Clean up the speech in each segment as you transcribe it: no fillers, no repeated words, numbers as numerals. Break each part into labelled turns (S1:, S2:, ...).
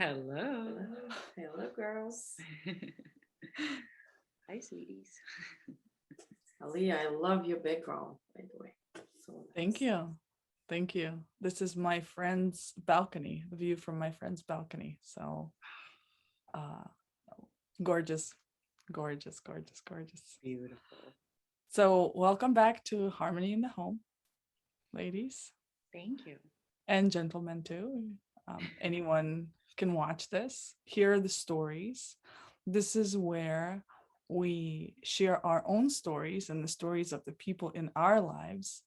S1: Hello.
S2: Hello, hello, girls.
S1: Hi, sweeties.
S2: Ali, I love your background, by the way. So
S3: Thank
S2: nice.
S3: you. Thank you. This is my friend's balcony, the view from my friend's balcony. So, uh, gorgeous, gorgeous, gorgeous, gorgeous.
S1: Beautiful.
S3: So, welcome back to Harmony in the Home, ladies
S1: Thank you.
S3: and gentlemen, too. Anyone can watch this, hear the stories. This is where we share our own stories and the stories of the people in our lives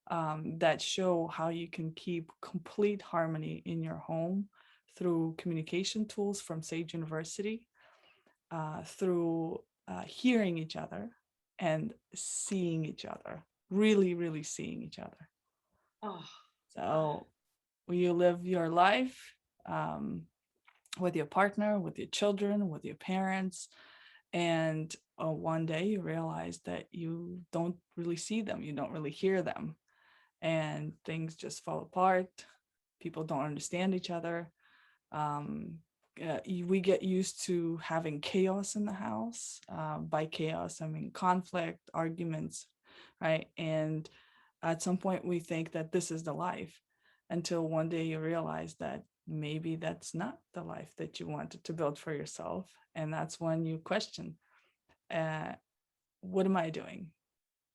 S3: that show how you can keep complete harmony in your home through communication tools from Sage University, through hearing each other and seeing each other, really, really seeing each other.
S1: Oh,
S3: So, will you live your life um, with your partner, with your children, with your parents, and one day you realize that you don't really see them, you don't really hear them, and things just fall apart. People don't understand each other. Um, we get used to having chaos in the house. By chaos, I mean conflict, arguments, right? And at some point, we think that this is the life until one day you realize that maybe that's not the life that you wanted to build for yourself. And that's when you question, uh, what am I doing?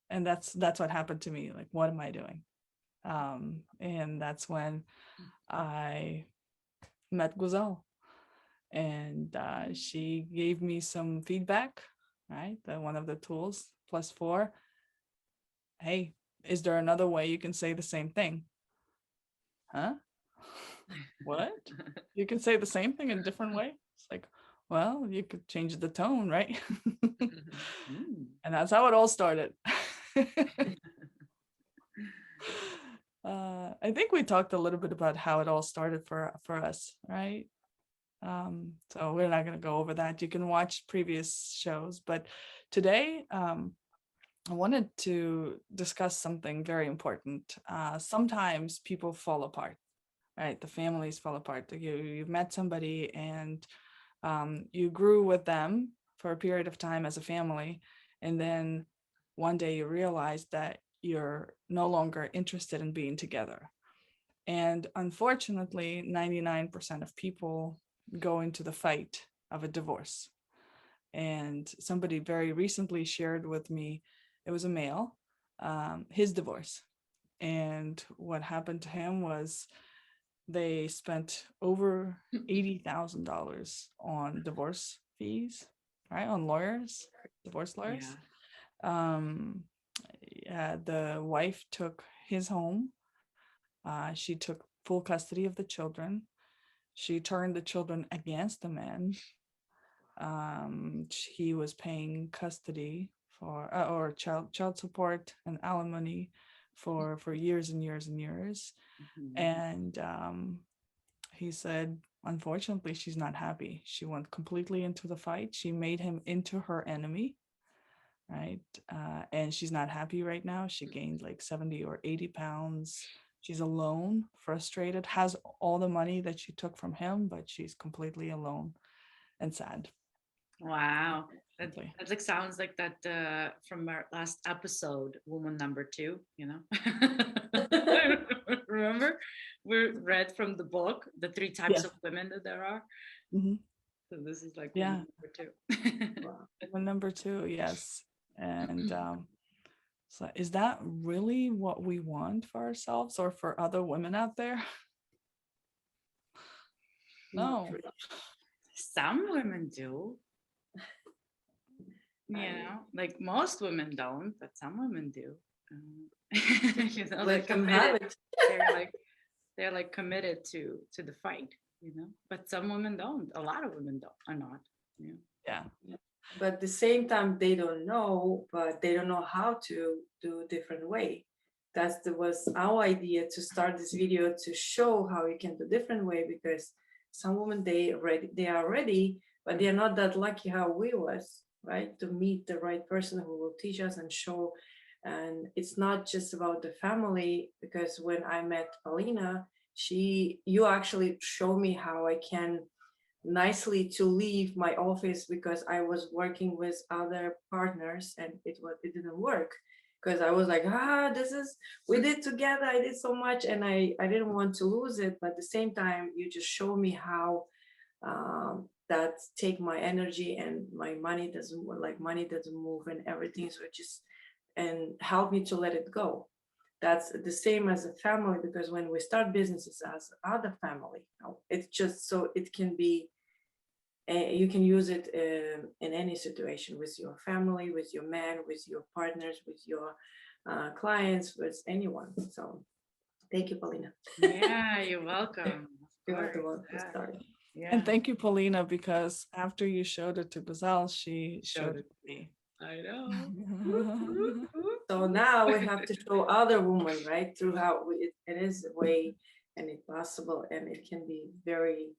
S3: And that's what happened to me. Like, what am I doing? And that's when I met Guzelle, and she gave me some feedback. Right, one of the tools +4. Hey, is there another way you can say the same thing? Huh? What? You can say the same thing in a different way? It's like, well, you could change the tone, right?
S1: mm.
S3: And that's how it all started. I think we talked a little bit about how it all started for us, right? So we're not going to go over that. You can watch previous shows, but today I wanted to discuss something very important. Sometimes people fall apart, right? The families fall apart. You've met somebody and you grew with them for a period of time as a family, and then one day you realize that you're no longer interested in being together. And unfortunately, 99% of people go into the fight of a divorce. And somebody very recently shared with me, it was a male, his divorce. And what happened to him was they spent over $80,000 on divorce fees, right? On lawyers, divorce lawyers.
S1: Yeah.
S3: Um, yeah, the wife took his home. She took full custody of the children. She turned the children against the man. He was paying custody for or child support and alimony for years and years and years.
S1: Mhm.
S3: And he said, unfortunately, she's not happy. She went completely into the fight. She made him into her enemy, right? And she's not happy right now. She gained like 70 or 80 pounds. She's alone, frustrated, has all the money that she took from him, but she's completely alone and sad.
S1: Wow. That
S3: Unfortunately.
S1: that like sounds like that from our last episode, woman number two, you know? Remember? We read from the book the three types
S3: Yes.
S1: of women that there are.
S3: Hmm.
S1: So this is like woman
S3: Yeah.
S1: number two.
S2: Wow.
S3: Woman number two, yes. And so is that really what we want for ourselves or for other women out there?
S2: Not
S3: No.
S2: really.
S1: Some women do, you
S2: I
S1: know, like most women don't, but some women do. Um, you know, they're
S2: let them have
S1: committed.
S2: it.
S1: They're like committed to the fight, you know. But some women don't. A lot of women don't are not. You know.
S3: Yeah.
S2: Yeah. But at the same time, they don't know, but they don't know how to do a different way. Was our idea to start this video to show how you can do different way because some women they are ready, but they are not that lucky how we was, right? To meet the right person who will teach us and show. And it's not just about the family because when I met Paulina, you actually showed me how I can nicely to leave my office because I was working with other partners and it didn't work because I was like, this is we did together. I did so much and I didn't want to lose it. But at the same time, you just show me how that take my energy and my money doesn't move and everything. So it just and help me to let it go. That's the same as a family because when we start businesses as other family, it's just so it can be you can use it in any situation with your family, with your man, with your partners, with your clients, with anyone. So thank you, Paulina.
S1: Yeah, you're welcome.
S2: You
S1: Of
S2: are the
S1: course.
S2: one who
S1: Yeah.
S2: started.
S1: Yeah.
S3: And thank you, Paulina, because after you showed it to Gazelle, she
S1: Showed
S3: showed it
S1: it.
S3: to me.
S1: I know. Whoop, whoop, whoop.
S2: So now we have to show other women, right, through how it is a way and it's possible and it can be very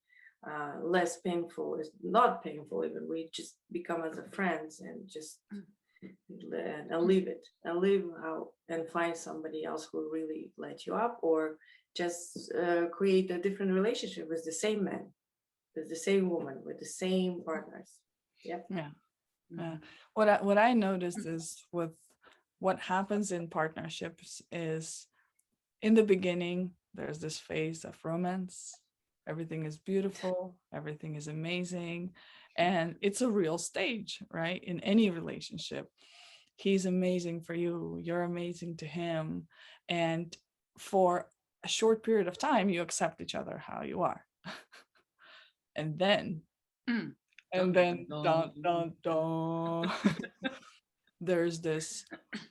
S2: less painful. It's not painful even. We just become as a friends and just and leave it and leave how and find somebody else who really let you up or just create a different relationship with the same man, with the same woman, with the same partners. Yep.
S3: Yeah. Yeah.
S1: Mhm.
S3: What I noticed is with what happens in partnerships is in the beginning, there's this phase of romance. Everything is beautiful, everything is amazing, and it's a real stage, right? In any relationship. He's amazing for you, you're amazing to him, and for a short period of time, you accept each other how you are. And then,
S1: Mm.
S3: and
S1: Dun,
S3: then,
S1: dun,
S3: dun,
S1: dun.
S3: dun, dun. There's this,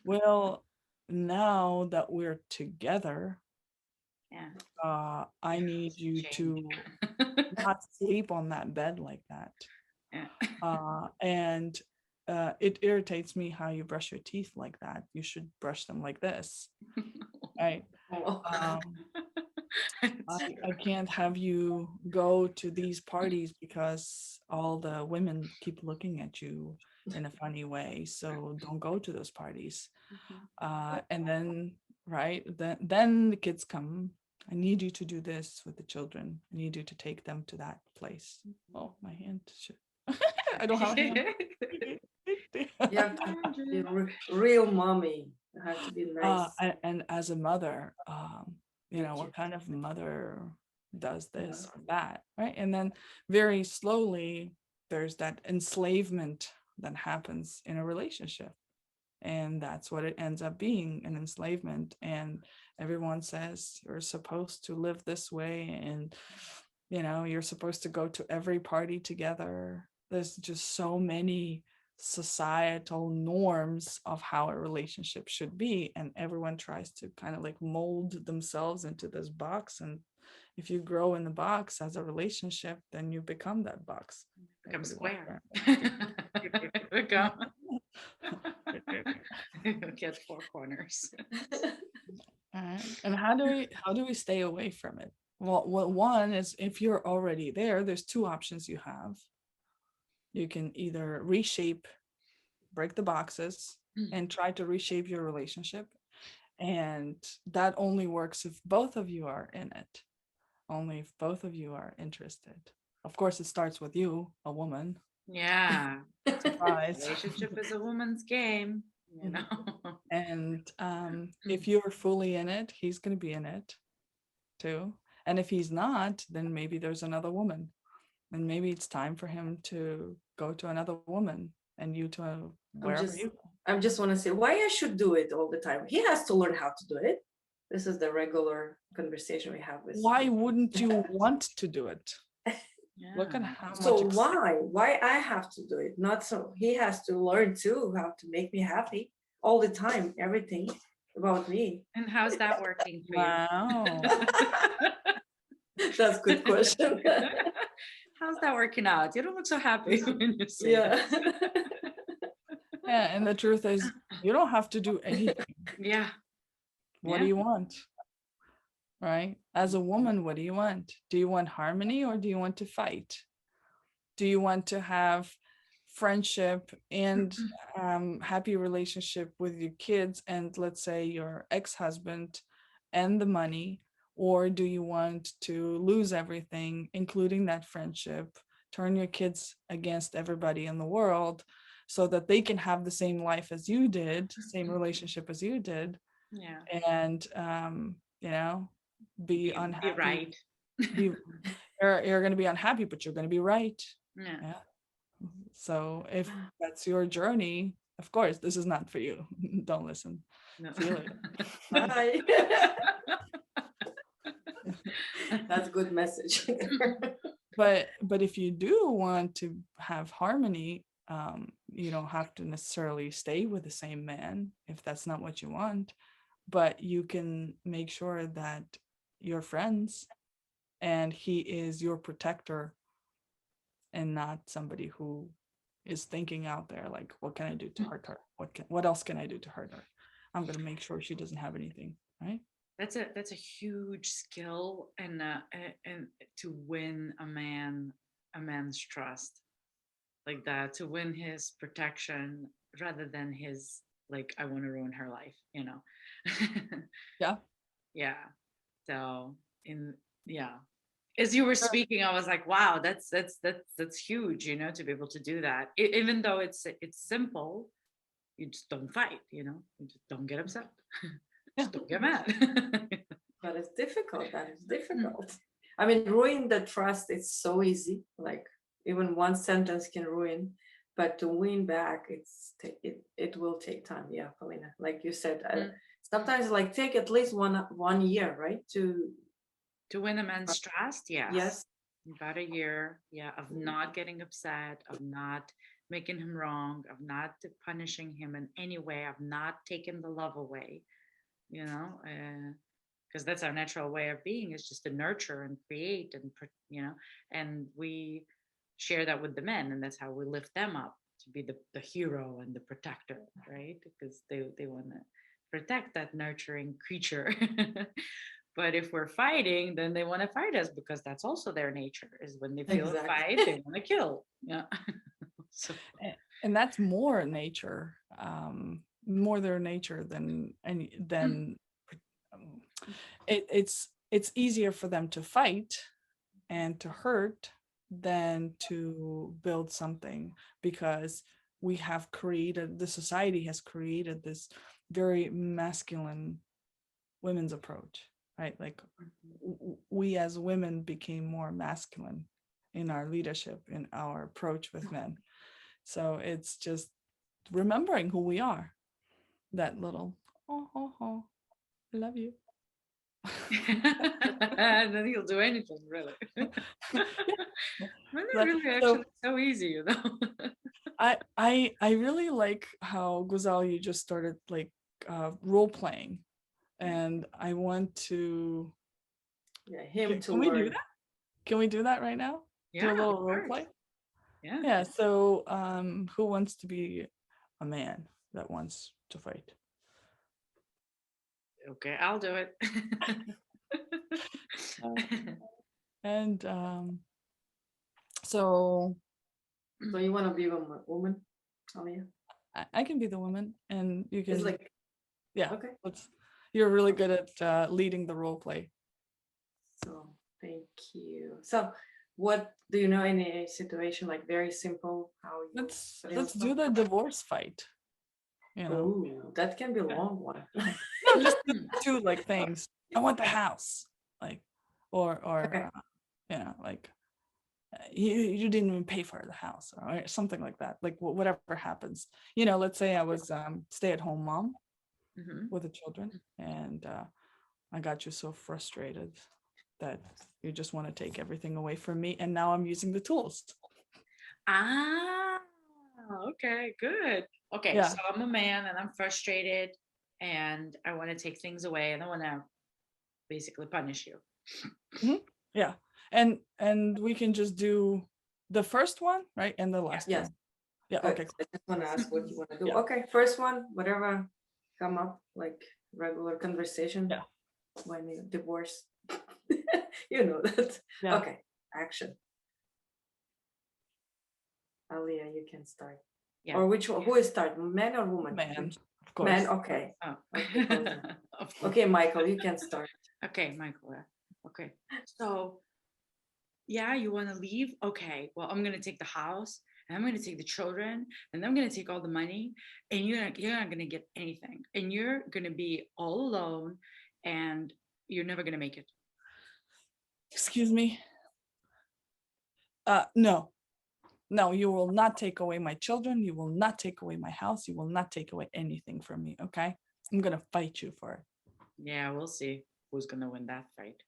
S3: well, now that we're together,
S1: Yeah.
S3: I need you
S1: Change.
S3: to not sleep on that bed like that.
S1: Yeah.
S3: And it irritates me how you brush your teeth like that. You should brush them like this, right?
S2: Oh.
S1: It's
S3: I can't have you go to these parties because all the women keep looking at you in a funny way. So don't go to those parties.
S1: Mhm.
S3: And then, right, then the kids come. I need you to do this with the children. I need you to take them to that place. Oh, my hand. I don't have a hand.
S2: You have to be real mommy. You have to be nice.
S3: And as a mother, you know,
S2: Rigid.
S3: what kind of mother does this or that, right? And then very slowly, there's that enslavement that happens in a relationship. And that's what it ends up being, an enslavement. And everyone says you're supposed to live this way. And, you know, you're supposed to go to every party together. There's just so many societal norms of how a relationship should be. And everyone tries to kind of like mold themselves into this box. And if you grow in the box as a relationship, then you become that box.
S1: Become
S3: Everybody
S1: square.
S3: wants
S1: Become.
S3: that.
S1: Get four corners.
S3: And how do we stay away from it? Well, one is if you're already there, there's two options you have. You can either reshape, break the boxes, and try to reshape your relationship. And that only works if both of you are in it. Only if both of you are interested. Of course, it starts with you, a woman.
S1: Yeah.
S3: Surprise.
S1: Relationship is a woman's game, you know.
S3: And if you're fully in it, he's going to be in it too. And if he's not, then maybe there's another woman. And maybe it's time for him to go to another woman and you to wherever you go.
S2: I just want to say why I should do it all the time. He has to learn how to do it. This is the regular conversation we have with.
S3: Why wouldn't you want to do it?
S1: Yeah.
S3: Look at how
S2: So
S3: much.
S2: why I have to do it? Not so he has to learn too how to make me happy all the time. Everything about me.
S1: And how's that working for
S3: Wow.
S2: That's a good question.
S1: How's that working out? You don't look so happy when you say
S2: Yeah.
S1: that.
S3: Yeah, and the truth is, you don't have to do anything.
S1: Yeah.
S3: What
S1: Yeah.
S3: do you want? Right? As a woman, what do you want? Do you want harmony or do you want to fight? Do you want to have friendship and happy relationship with your kids and let's say your ex-husband and the money, or do you want to lose everything, including that friendship, turn your kids against everybody in the world so that they can have the same life as you did, same relationship as you did,
S1: Yeah.
S3: and you know, be
S1: Be
S3: unhappy.
S1: right.
S3: Be you're going to be unhappy, but you're going to be right.
S1: Yeah.
S3: Yeah. So if that's your journey, of course, this is not for you. Don't listen.
S1: No.
S3: See you later.
S2: Bye. That's a good message.
S3: But if you do want to have harmony, you don't have to necessarily stay with the same man if that's not what you want, but you can make sure that you're friends and he is your protector and not somebody who is thinking out there like, what can I do to hurt her? What else can I do to hurt her? I'm going to make sure she doesn't have anything, right?
S1: That's a huge skill, and to win a man's trust like that, to win his protection rather than his, like, I want to ruin her life, you know.
S3: Yeah.
S1: Yeah. So yeah, as you were speaking, I was like, wow, that's huge, you know, to be able to do that. Even though it's simple, you just don't fight, you know, you just don't get upset. Just don't get mad.
S2: But it's difficult. That is difficult. I mean, ruin the trust, it's so easy. Like even one sentence can ruin, but to win back, it will take time. Yeah, Paulina, like you said, sometimes like take at least 1 year, right?
S1: To win a man's trust, yes.
S2: Yes.
S1: About a year, yeah, of not getting upset, of not making him wrong, of not punishing him in any way, of not taking the love away, you know, because that's our natural way of being, is just to nurture and create and, you know, and we share that with the men, and that's how we lift them up to be the hero and the protector, right? Because they want to protect that nurturing creature. But if we're fighting, then they want to fight us, because that's also their nature, is when they feel a fight, they want to kill. Yeah. So.
S3: And that's more nature, more their nature than it's easier for them to fight and to hurt than to build something, because we have created, the society has created this very masculine women's approach, right? Like we as women became more masculine in our leadership, in our approach with men. So it's just remembering who we are. That little, I love you.
S1: And then he'll do anything, really. Really, actually, so easy, you know.
S3: I really like how, Giselle, you just started like role playing, and I want to.
S2: Yeah, him to
S3: can we
S2: learn.
S3: do that? Can we do that right now?
S1: Yeah,
S3: do a little role play.
S1: Yeah.
S3: Yeah. So, who wants to be a man that wants to fight?
S1: Okay, I'll do it.
S3: And so
S2: you want to be a woman, Alia?
S3: I can be the woman, and you can.
S2: It's like,
S3: yeah.
S2: Okay.
S3: You're really good at leading the role play.
S2: So thank you. So what do you know, any situation like very simple how you
S3: let's do the divorce fight, you know.
S2: Ooh, that can be a long one.
S3: No, just two like things. I want the house, like, or
S2: Okay.
S3: like you didn't even pay for the house, or something like that, like whatever happens, you know. Let's say I was stay-at-home mom with the children, and I got you so frustrated that you just want to take everything away from me, and now I'm using the tools.
S1: Okay, good. Okay,
S3: Yeah.
S1: so I'm a man and I'm frustrated and I want to take things away and I want to basically punish you.
S3: Yeah, and we can just do the first one, right, and the last
S2: Yes.
S3: one. Yeah.
S2: Good.
S3: Okay.
S2: I just want to ask what you want to do.
S3: Yeah.
S2: Okay, first one, whatever come up, like regular conversation.
S3: Yeah.
S2: When you divorce, you know that.
S3: Yeah.
S2: Okay, action. Alia, you can start.
S1: Yeah.
S2: Or which one? Who is start? Man or woman?
S3: Man, of course.
S2: Man. Okay.
S1: Oh.
S2: Okay,
S1: Of course.
S2: Okay, Michael, you can start.
S1: Okay, Michael. Okay. So yeah, you want to leave? Okay, well, I'm gonna take the house and I'm gonna take the children and I'm gonna take all the money and you're not gonna get anything and you're gonna be all alone and you're never gonna make it.
S3: Excuse me. No, no, you will not take away my children. You will not take away my house. You will not take away anything from me. Okay. I'm going to fight you for it.
S1: Yeah, we'll see who's gonna win that fight.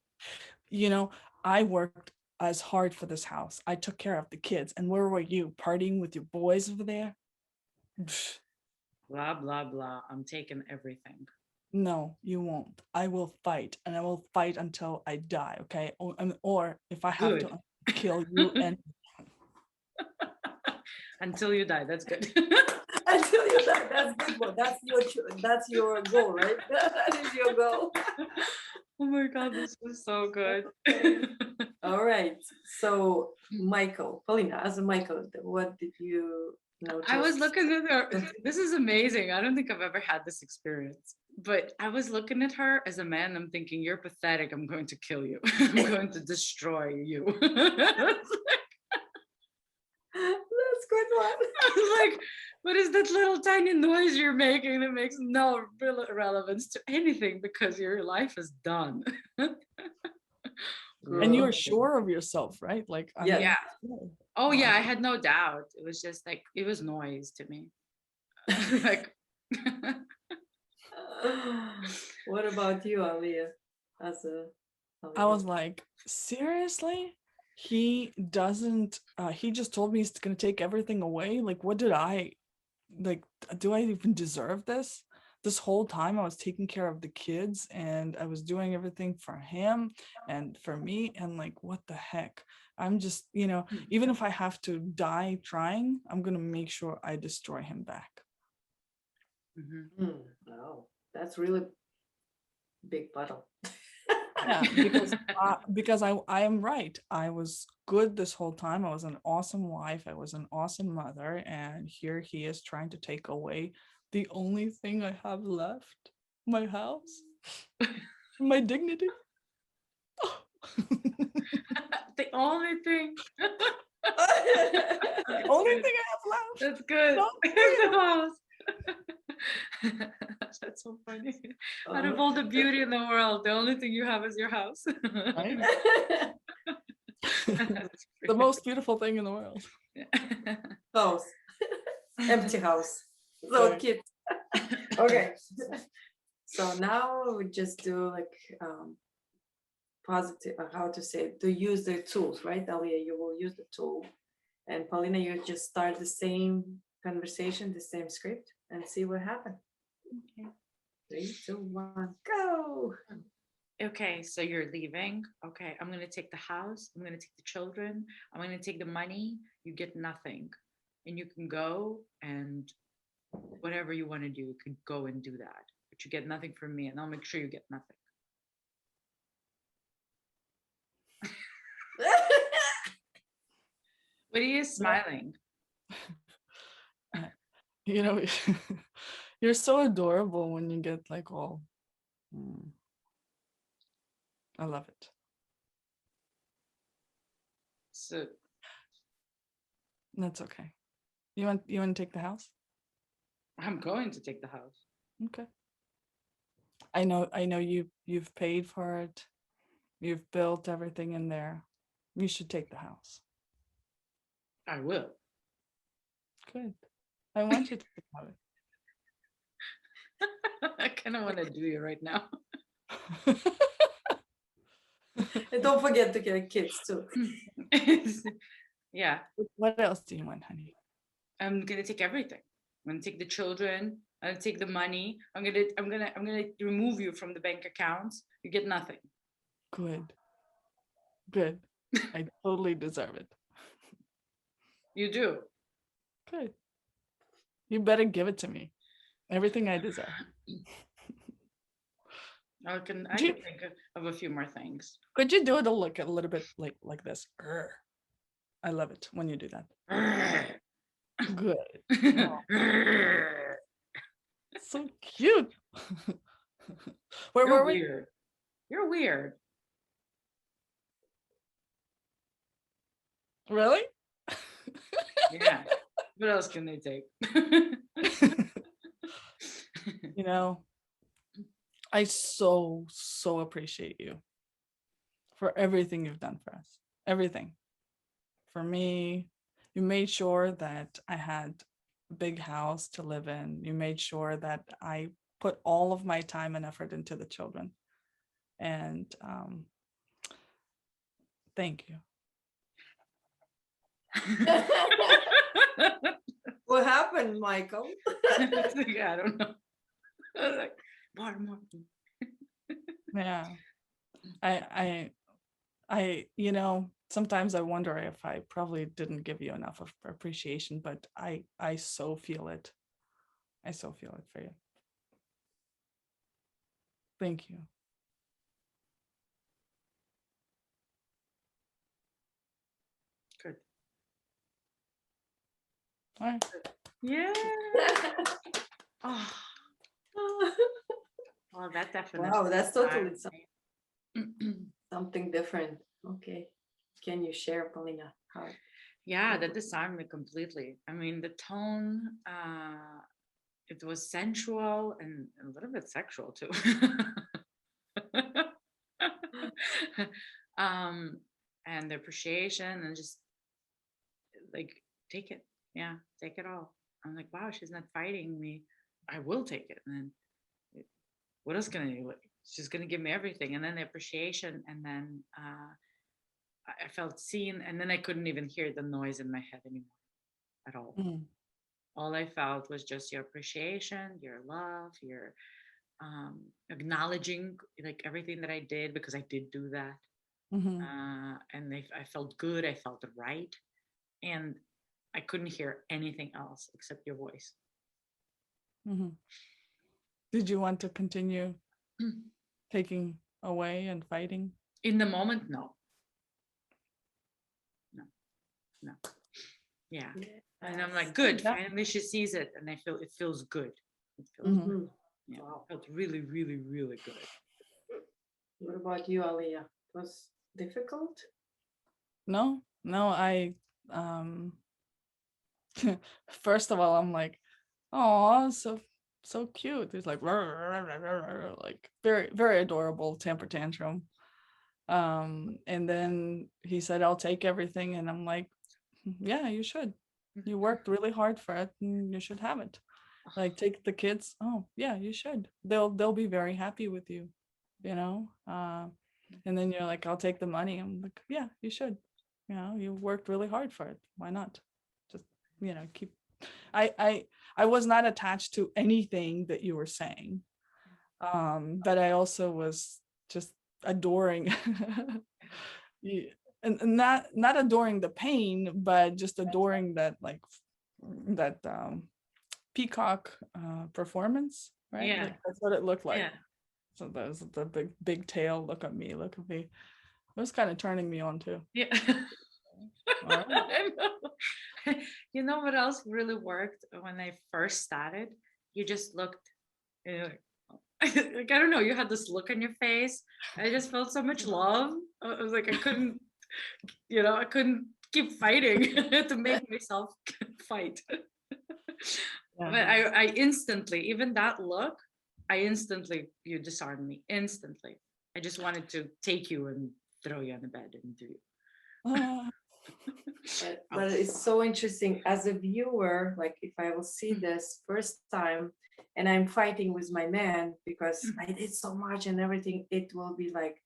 S3: You know, I worked as hard for this house. I took care of the kids. And where were you? Partying with your boys over there? Psh,
S1: Blah blah blah. I'm taking everything.
S3: no, you won't. I will fight and I will fight until I die. Okay. Or if I have
S1: Good.
S3: to kill you and
S1: Until you die. That's good.
S2: Until you die. That's good one. That's your goal, right? That is your goal.
S1: Oh my god, this was so good.
S2: All right. So Michael, Paulina, as a Michael, what did you notice?
S1: I was looking at her. This is amazing. I don't think I've ever had this experience. But I was looking at her as a man. I'm thinking, you're pathetic. I'm going to kill you. I'm going to destroy you.
S2: That's good one.
S1: I was like, what is that little tiny noise you're making that makes no real relevance to anything because your life is done?
S3: and you're
S2: Girl.
S3: sure of yourself, right? Like, I
S2: Yeah.
S3: mean,
S1: Yeah.
S3: yeah.
S1: Oh yeah,
S3: Wow.
S1: I had no doubt. It was just like it was noise to me. Like
S2: What about you, Aliyah? As a
S3: I was like, seriously? He doesn't, he just told me he's gonna take everything away. Like, what did I, like, do I even deserve this? This whole time I was taking care of the kids and I was doing everything for him and for me. And like, what the heck? I'm just, even if I have to die trying, I'm gonna make sure I destroy him back.
S1: Mhm.
S2: Wow, that's really big battle.
S3: Yeah, because I am right. I was good this whole time. I was an awesome wife. I was an awesome mother, and here he is trying to take away the only thing I have left, my house, my dignity.
S1: The only thing.
S3: The only thing I have left.
S1: That's good.
S3: No,
S1: The house. That's so funny. Out of all the beauty in the world, the only thing you have is your house.
S3: Right?
S1: That's
S3: The
S1: great.
S3: most beautiful thing in the world.
S2: House, empty house. So
S3: Right.
S2: cute. Okay. So now we just do like positive, how to say, to use the tools, right? Aliyah, you will use the tool, and Paulina, you just start the same conversation, the same script, and see what happens.
S1: Okay.
S2: 3, 2, 1, go.
S1: Okay, so you're leaving. Okay, I'm gonna take the house. I'm gonna take the children. I'm gonna take the money. You get nothing, and you can go and whatever you want to do, you could go and do that. But you get nothing from me, and I'll make sure you get nothing. What are you smiling?
S3: You know, you're so adorable when you get like all. I love it.
S1: So
S3: That's okay. You want to take the house?
S1: I'm going to take the house.
S3: Okay. I know you've paid for it. You've built everything in there. You should take the house.
S1: I will.
S3: Good. I want you to have
S1: I kind of want to do you right now.
S3: it.
S2: And don't forget to get kids too.
S1: Yeah,
S3: What else do you want, honey?
S1: I'm gonna take everything. I'm gonna take the children. I'm gonna take the money. I'm gonna remove you from the bank accounts. You get nothing.
S3: Good. Good. I totally deserve it.
S1: You do.
S3: Good. You better give it to me. Everything I deserve.
S1: I can
S3: Do
S1: think of a few more things.
S3: Could you do it a little bit like this? Grr. I love it when you do that. Good. So cute. Where
S1: You're
S3: were we?
S1: weird. You're weird.
S3: Really?
S1: Yeah. What else can they take?
S3: You know, I so appreciate you for everything you've done for us. Everything. For me, you made sure that I had a big house to live in. You made sure that I put all of my time and effort into the children. And thank you.
S2: What happened, Michael?
S1: Yeah, I don't know. I was like, more.
S3: Yeah. Sometimes I wonder if I probably didn't give you enough of appreciation, but I so feel it. I so feel it for you. Thank you.
S1: Good.
S3: All right.
S1: Yeah. Oh, well, that definitely.
S2: Wow, that's totally
S1: I-
S2: something different. Okay. Can you share, Paulina? How?
S1: Yeah, that disarmed me completely. I mean, the tone, it was sensual and a little bit sexual too. um, and the appreciation and just like take it. Yeah, take it all. I'm like, wow, she's not fighting me. I will take it. And then what else can I do? Like, she's gonna give me everything. And then the appreciation, and then I felt seen, and then I couldn't even hear the noise in my head anymore at all.
S3: Mhm.
S1: All I felt was just your appreciation, your love, your acknowledging like everything that I did, because I did do that.
S3: Mhm.
S1: And I felt good, I felt right, and I couldn't hear anything else except your voice.
S3: Mhm. Did you want to continue taking away and fighting?
S1: In the moment, no. Yeah. And I'm like, good,
S3: Yeah.
S1: finally she sees it, and I feel it feels good. It feels
S3: Mhm.
S1: good.
S2: Mhm.
S1: Yeah,
S2: Wow.
S1: it felt really, really, really good.
S2: What about you, Aliyah? It was difficult?
S3: No, I um first of all, I'm like, oh, so cute. He's like, like very, very adorable temper tantrum. And then he said, I'll take everything. And I'm like, yeah, you should. You worked really hard for it and you should have it. Like take the kids. Oh, yeah, you should. They'll be very happy with you, you know? And then you're like, I'll take the money. I'm like, yeah, you should. You know, you worked really hard for it. Why not? Just, keep I was not attached to anything that you were saying. But I also was just adoring you, and not adoring the pain, but just adoring that that peacock performance, right?
S1: Yeah.
S3: Like that's what it looked like.
S1: Yeah.
S3: So that was the big tail. Look at me. Look at me. It was kind of turning me on too.
S1: Yeah.
S3: All right.
S1: I know. You know what else really worked when I first started? You just looked, like, I don't know, you had this look on your face. I just felt so much love. I was like, I couldn't keep fighting to make myself fight. But I instantly, even that look, you disarmed me instantly. I just wanted to take you and throw you on the bed and do
S3: Ah,
S2: But it's so interesting as a viewer, like if I will see this first time and I'm fighting with my man because I did so much and everything, it will be like,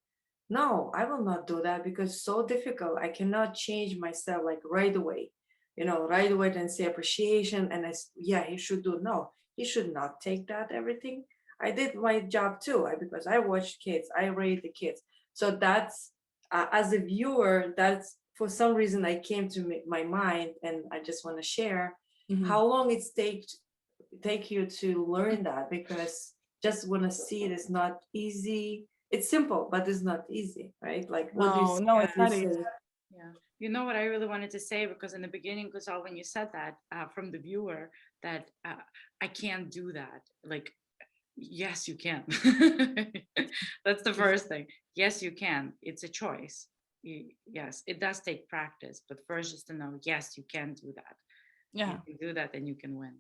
S2: no, I will not do that because it's so difficult. I cannot change myself like right away, right away and say appreciation. And yeah, he should do. No, he should not take that everything. I did my job too because I watched kids, I raised the kids. So that's as a viewer, that's for some reason I came to my mind, and I just want to share
S3: mhm.
S2: how long it's take you to learn that, because just want to see it is not easy. It's simple, but it's not easy, right? Like what do you
S3: No, it's not
S2: say?
S3: easy.
S1: Yeah. You know what I really wanted to say, because in the beginning, Giselle, when you said that from the viewer, that I can't do that. Like, yes, you can. That's the first thing. Yes, you can. It's a choice. yes, it does take practice, but first just to know, yes, you can do that.
S3: Yeah.
S1: You can do that, then you can win.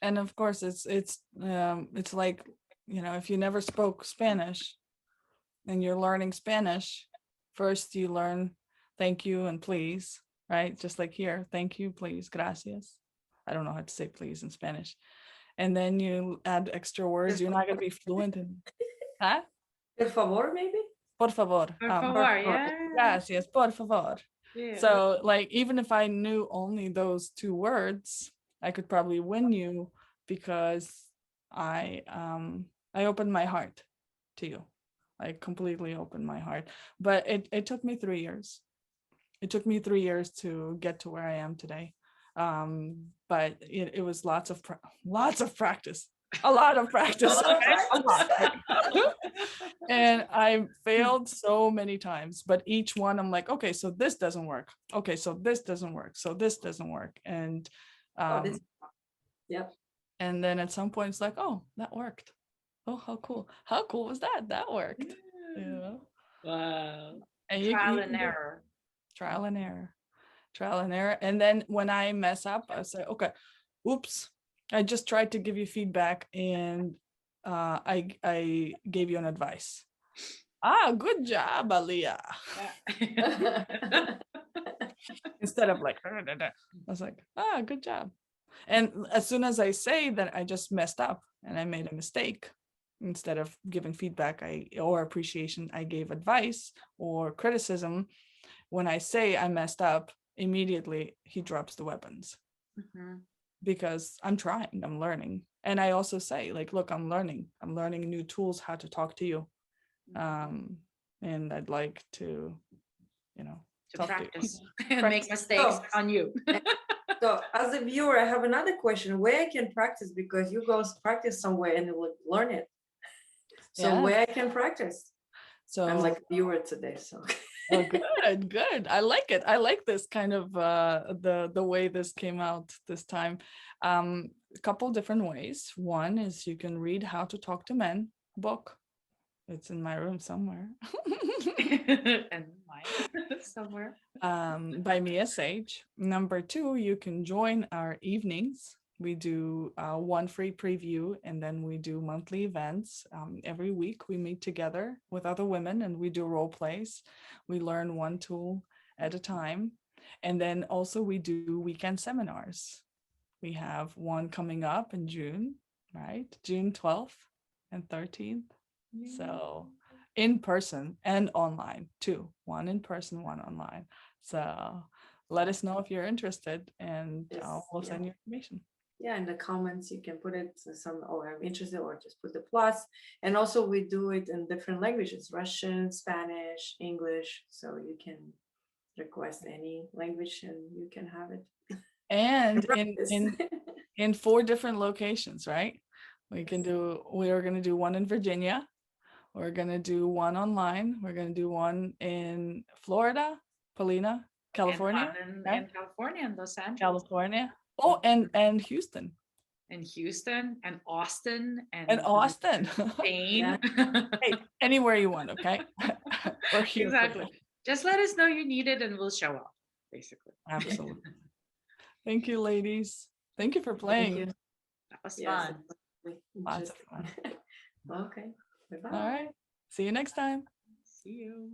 S3: And of course it's like, you know, if you never spoke Spanish and you're learning Spanish, first you learn thank you and please, right? Just like here, thank you, please, gracias. I don't know how to say please in Spanish. And then you add extra words. You're not going to be fluent in, huh?
S2: Por favor, maybe?
S3: Por favor.
S1: Por
S2: Por
S1: favor,
S2: favor.
S1: yeah.
S3: Gracias, por favor.
S1: Yeah.
S3: So like even if I knew only those two words, I could probably win you because I opened my heart to you. I completely opened my heart. But it took me 3 years. It took me 3 years to get to where I am today. But it was lots of practice. A lot of practice. Okay? A lot. And I failed so many times, but each one I'm like, okay, so this doesn't work. Okay, so this doesn't work. So this doesn't work. And
S2: Oh, this, yep.
S3: and then at some point it's like, oh, that worked. Oh, how cool. How cool was that? That worked. You know?
S1: Wow.
S3: And
S1: Trial
S3: you
S1: and
S3: can do
S1: error.
S3: trial and error. Trial and error. And then when I mess up, I say, okay, oops. I just tried to give you feedback and I gave you an advice. Ah, good job, Aliyah.
S1: Yeah.
S3: Instead of like, I was like, ah, good job. And as soon as I say that I just messed up and I made a mistake, instead of giving feedback or appreciation, I gave advice or criticism. When I say I messed up, immediately he drops the weapons.
S1: Mhm.
S3: Because I'm trying, I'm learning. And I also say, like, look, I'm learning new tools how to talk to you. And I'd like to, you know,
S1: To
S3: talk
S1: practice
S3: to you.
S1: and make mistakes on you.
S2: So as a viewer, I have another question. Where I can practice, because you go practice somewhere and you would learn it. So
S3: Yeah.
S2: where I can practice?
S3: So
S2: I'm like a viewer today, so.
S3: oh, good. I like it. I like this kind of the way this came out this time. A couple different ways. One is you can read How to Talk to Men book. It's in my room somewhere.
S1: And mine somewhere.
S3: By Mia Sage. Number two, you can join our evenings. We do one free preview and then we do monthly events. Every week we meet together with other women and we do role plays. We learn one tool at a time. And then also we do weekend seminars. We have one coming up in June, right? June 12th and 13th. So in person and online too. One in person, one online. So let us know if you're interested and
S2: Yes,
S3: we'll
S2: yeah.
S3: send you information.
S2: Yeah, in the comments you can put it some, oh, I'm interested, or just put the plus. And also we do it in different languages, Russian, Spanish, English. So you can request any language and you can have it.
S3: And
S2: Practice.
S3: in 4 different locations, right? We are gonna do one in Virginia. We're gonna do one online. We're gonna do one in Florida, Paulina, California, right?
S1: In California and Los Angeles.
S3: California. Oh, and Houston.
S1: And Houston and Austin
S3: And Austin.
S1: Spain.
S3: Hey, anywhere you want, okay? We're here for
S1: Exactly.
S3: you.
S1: Just let us know you need it and we'll show up, basically.
S3: Absolutely. Thank you, ladies. Thank you for playing.
S2: Thank you.
S1: That was
S2: Yes,
S1: fun.
S3: Lots of
S2: interesting.
S3: fun.
S2: Okay. Bye-bye.
S3: All right. See you next time.
S1: See you.